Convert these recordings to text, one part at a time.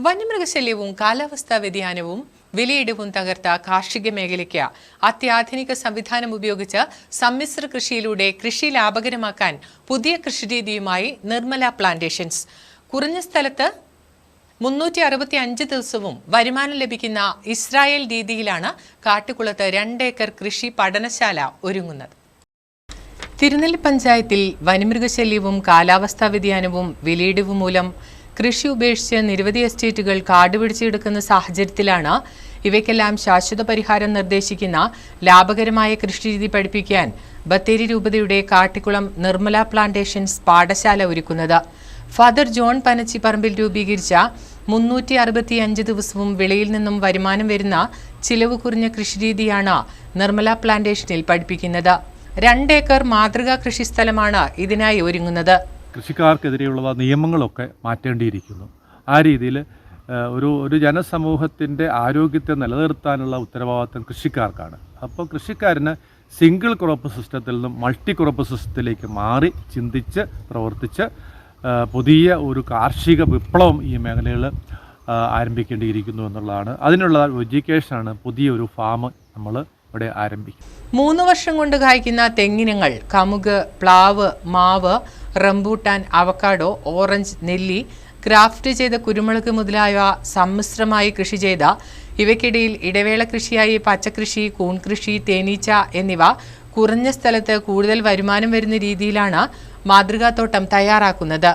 വന്യമൃഗശല്യവും കാലാവസ്ഥാ വ്യതിയാനവും വിലയിടിവും തകർത്ത കാർഷിക മേഖലയ്ക്ക് അത്യാധുനിക സംവിധാനം ഉപയോഗിച്ച് സമ്മിശ്ര കൃഷിയിലൂടെ കൃഷി ലാഭകരമാക്കാൻ പുതിയ കൃഷിരീതിയുമായി നിർമ്മല പ്ലാന്റേഷൻസ്. കുറഞ്ഞ സ്ഥലത്ത് 365 ദിവസവും വരുമാനം ലഭിക്കുന്ന ഇസ്രായേൽ രീതിയിലാണ് കാട്ടുകുളത്ത് 2 ഏക്കർ കൃഷി പഠനശാല ഒരുങ്ങുന്നത്. തിരുനെല്ലി പഞ്ചായത്തിൽ വന്യമൃഗശല്യവും കാലാവസ്ഥാ വ്യതിയാനവും വിലയിടിവും മൂലം കൃഷി ഉപേക്ഷിച്ച് നിരവധി എസ്റ്റേറ്റുകൾ കാടുപിടിച്ചെടുക്കുന്ന സാഹചര്യത്തിലാണ് ഇവയ്ക്കെല്ലാം ശാശ്വത പരിഹാരം നിർദ്ദേശിക്കുന്ന ലാഭകരമായ കൃഷിരീതി പഠിപ്പിക്കാൻ ബത്തേരി രൂപതയുടെ കാട്ടിക്കുളം നിർമ്മല പ്ലാന്റേഷൻസ് പാഠശാല ഒരുക്കുന്നത്. ഫാദർ ജോൺ പനച്ചിപ്പറമ്പിൽ രൂപീകരിച്ച 365 ദിവസവും വിളയിൽ നിന്നും വരുമാനം വരുന്ന ചിലവ് കുറഞ്ഞ കൃഷിരീതിയാണ് നിർമ്മല പ്ലാന്റേഷനിൽ പഠിപ്പിക്കുന്നത്. 2 ഏക്കർ മാതൃകാ കൃഷിസ്ഥലമാണ് ഇതിനായി ഒരുങ്ങുന്നത്. കൃഷിക്കാർക്കെതിരെയുള്ള നിയമങ്ങളൊക്കെ മാറ്റേണ്ടിയിരിക്കുന്നു. ആ രീതിയിൽ ഒരു ജനസമൂഹത്തിൻ്റെ ആരോഗ്യത്തെ നിലനിർത്താനുള്ള ഉത്തരവാദിത്വം കൃഷിക്കാർക്കാണ്. അപ്പോൾ കൃഷിക്കാരന് സിംഗിൾ ക്രോപ്പ് സിസ്റ്റത്തിൽ നിന്നും മൾട്ടി ക്രോപ്പ് സിസ്റ്റത്തിലേക്ക് മാറി ചിന്തിച്ച് പ്രവർത്തിച്ച് പുതിയ ഒരു കാർഷിക വിപ്ലവം ഈ മേഖലയിൽ ആരംഭിക്കേണ്ടിയിരിക്കുന്നു എന്നുള്ളതാണ്. അതിനുള്ള എഡ്യൂക്കേഷനാണ് പുതിയൊരു ഫാം നമ്മൾ ഇവിടെ ആരംഭിക്കും. 3 വർഷം കൊണ്ട് കായ്ക്കുന്ന തെങ്ങിനങ്ങൾ കമുക്, പ്ലാവ്, മാവ്, റംബൂട്ടാൻ, അവക്കാഡോ, ഓറഞ്ച്, നെല്ലി, ക്രാഫ്റ്റ് ചെയ്ത കുരുമുളക് മുതലായവ സമ്മിശ്രമായി കൃഷി ചെയ്ത ഇവയ്ക്കിടയിൽ ഇടവേള കൃഷിയായി പച്ചക്കൃഷി, കൂൺകൃഷി, തേനീച്ച എന്നിവ കുറഞ്ഞ സ്ഥലത്ത് കൂടുതൽ വരുമാനം വരുന്ന രീതിയിലാണ് മാതൃകാത്തോട്ടം തയ്യാറാക്കുന്നത്.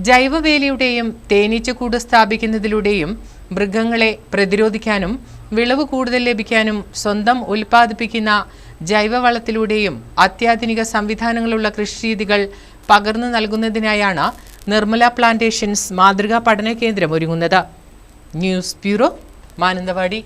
ജൈവവേലിയുടെയും തേനീച്ചക്കൂട് സ്ഥാപിക്കുന്നതിലൂടെയും മൃഗങ്ങളെ പ്രതിരോധിക്കാനും വിളവ് കൂടുതൽ ലഭിക്കാനും സ്വന്തം ഉൽപ്പാദിപ്പിക്കുന്ന ജൈവവളത്തിലൂടെയും അത്യാധുനിക സംവിധാനങ്ങളുള്ള കൃഷിരീതികൾ പകർന്നു നൽകുന്നതിനായാണ് നിർമ്മല പ്ലാന്റേഷൻസ് മാതൃകാ പഠന കേന്ദ്രം ഒരുങ്ങുന്നത്. News bureau, Mananthavady.